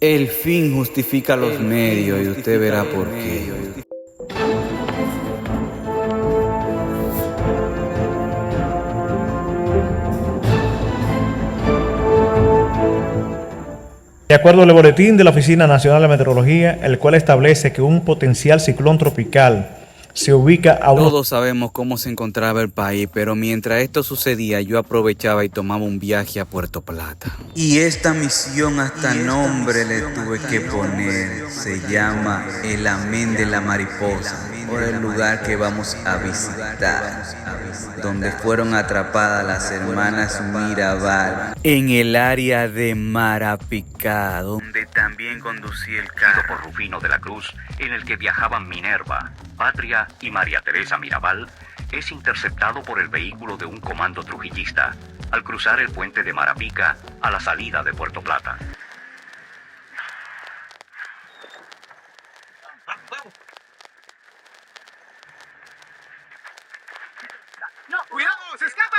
El fin justifica los medios y usted verá por qué. De acuerdo al boletín de la Oficina Nacional de Meteorología, el cual establece que un potencial ciclón tropical se ubica a unos... Todos sabemos cómo se encontraba el país, pero mientras esto sucedía, yo aprovechaba y tomaba un viaje a Puerto Plata. Y esta misión hasta nombre le tuve que poner. Se llama El Amén de la Mariposa, por el lugar que vamos a visitar, donde fueron atrapadas las hermanas Mirabal, en el área de Marapicá, donde también conducí el carro por Rufino de la Cruz, en el que viajaban Minerva, Patria y María Teresa Mirabal, es interceptado por el vehículo de un comando trujillista al cruzar el puente de Marapica a la salida de Puerto Plata. ¡No! ¡Cuidado! ¡Se escapa!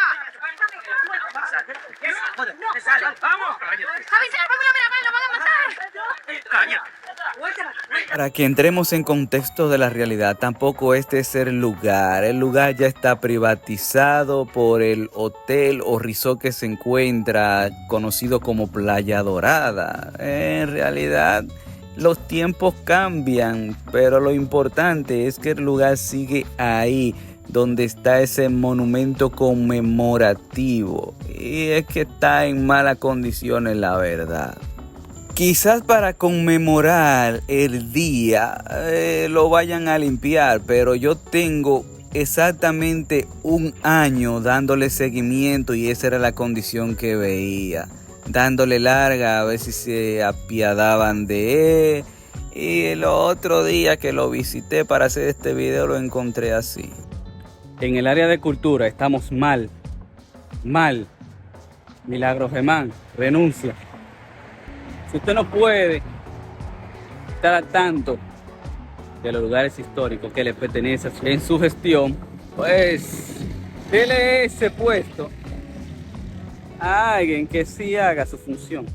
¡Vamos! ¡Avisar! ¡Vamos a Mirabal! ¡Lo van a matar! ¡Caña! Para que entremos en contexto de la realidad, tampoco este es el lugar. El lugar ya está privatizado por el hotel o resort que se encuentra, conocido como Playa Dorada. En realidad, los tiempos cambian, pero lo importante es que el lugar sigue ahí, donde está ese monumento conmemorativo. Y es que está en malas condiciones, la verdad. Quizás para conmemorar el día lo vayan a limpiar, pero yo tengo exactamente un año dándole seguimiento y esa era la condición que veía. Dándole larga a ver si se apiadaban de él. Y el otro día que lo visité para hacer este video lo encontré así. En el área de cultura estamos mal. Milagro Germán, renuncia. Si usted no puede estar al tanto de los lugares históricos que le pertenecen en su gestión, pues dele ese puesto a alguien que sí haga su función.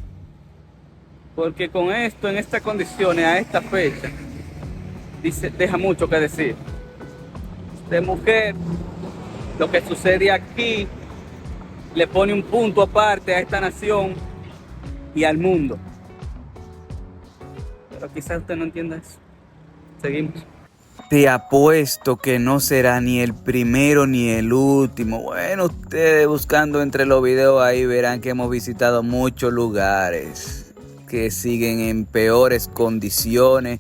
Porque con esto, en estas condiciones, a esta fecha, deja mucho que decir. De mujer, lo que sucede aquí le pone un punto aparte a esta nación y al mundo. Pero quizás usted no entienda eso. Seguimos. Te apuesto que no será ni el primero ni el último. Bueno, ustedes buscando entre los videos ahí verán que hemos visitado muchos lugares que siguen en peores condiciones,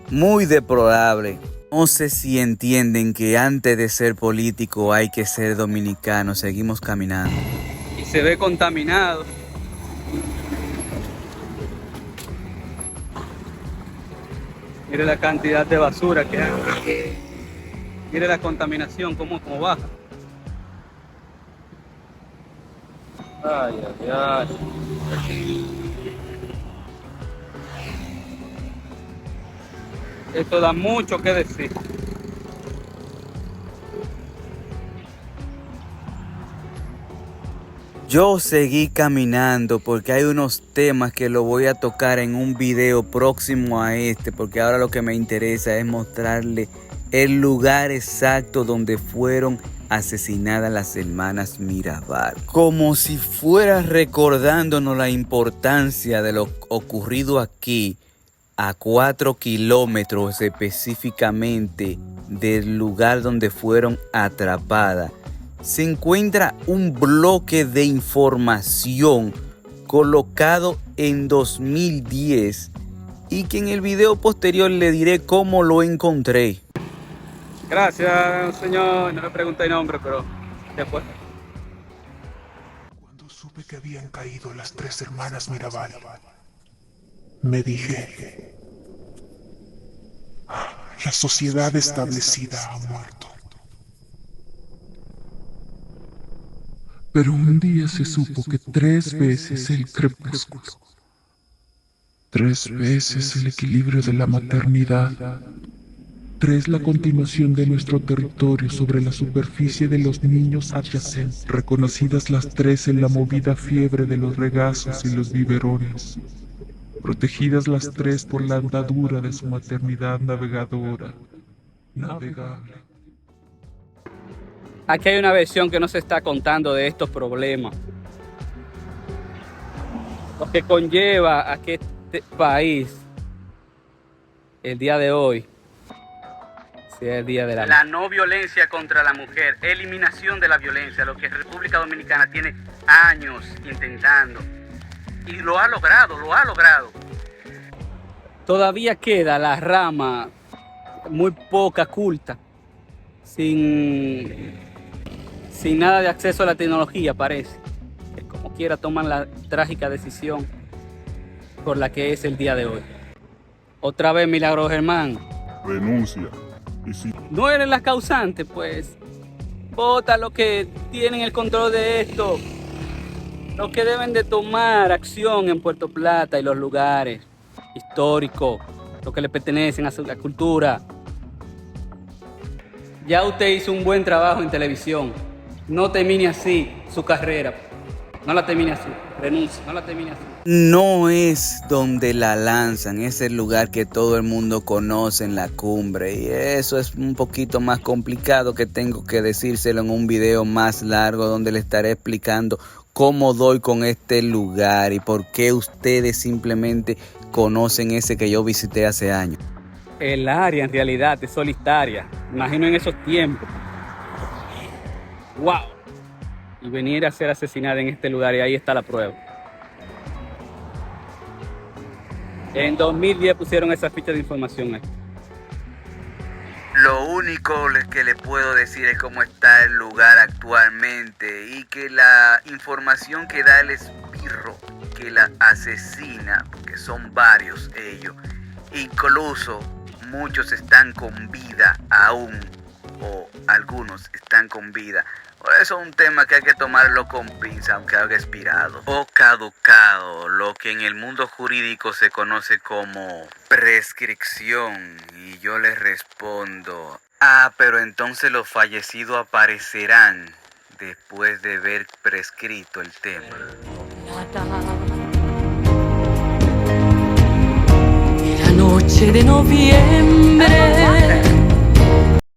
muy deplorables. No sé si entienden que antes de ser político hay que ser dominicano. Seguimos caminando. Y se ve contaminado. Mire la cantidad de basura que hay. Mire la contaminación, cómo baja. Ay, ay, ay. Esto da mucho que decir. Yo seguí caminando porque hay unos temas que lo voy a tocar en un video próximo a este, porque ahora lo que me interesa es mostrarle el lugar exacto donde fueron asesinadas las hermanas Mirabal. Como si fuera recordándonos la importancia de lo ocurrido aquí, a 4 kilómetros específicamente del lugar donde fueron atrapadas. Se encuentra un bloque de información colocado en 2010 y que en el video posterior le diré cómo lo encontré. Gracias, señor. No le pregunté el nombre, pero después. Cuando supe que habían caído las 3 hermanas Mirabal, me dije, la sociedad establecida ha muerto. Pero un día se supo que 3 veces el crepúsculo, 3 veces el equilibrio de la maternidad, 3 la continuación de nuestro territorio sobre la superficie de los niños adyacentes, reconocidas las 3 en la movida fiebre de los regazos y los biberones, protegidas las tres por la andadura de su maternidad navegadora. Navegable. Aquí hay una versión que no se está contando de estos problemas. Lo que conlleva a que este país, el día de hoy, sea el día de la no violencia contra la mujer, eliminación de la violencia, lo que República Dominicana tiene años intentando. Y lo ha logrado, lo ha logrado. Todavía queda la rama muy poca culta, sin nada de acceso a la tecnología, parece. Que como quiera toman la trágica decisión por la que es el día de hoy. Otra vez, Milagro Germán. Renuncia. Y si No eres la causante, pues vota los que tienen el control de esto. Los que deben de tomar acción en Puerto Plata y los lugares históricos, los que le pertenecen a la cultura. Ya usted hizo un buen trabajo en televisión. No termine así su carrera. No la termine así. Renuncie, no la termine así. No es donde la lanzan, es el lugar que todo el mundo conoce en la cumbre. Y eso es un poquito más complicado, que tengo que decírselo en un video más largo donde le estaré explicando cómo doy con este lugar y por qué ustedes simplemente conocen ese que yo visité hace años. El área en realidad es solitaria. Imagino en esos tiempos. ¡Wow! Y venir a ser asesinada en este lugar, y ahí está la prueba. En 2010 pusieron esa ficha de información ahí. Lo único que le puedo decir es cómo está el lugar actualmente y que la información que da el esbirro que la asesina, porque son varios ellos, incluso muchos están con vida aún, o algunos están con vida. Por eso es un tema que hay que tomarlo con pinza, aunque haya expirado o caducado, lo que en el mundo jurídico se conoce como prescripción. Y yo les respondo, pero entonces los fallecidos aparecerán después de ver prescrito el tema. La noche de noviembre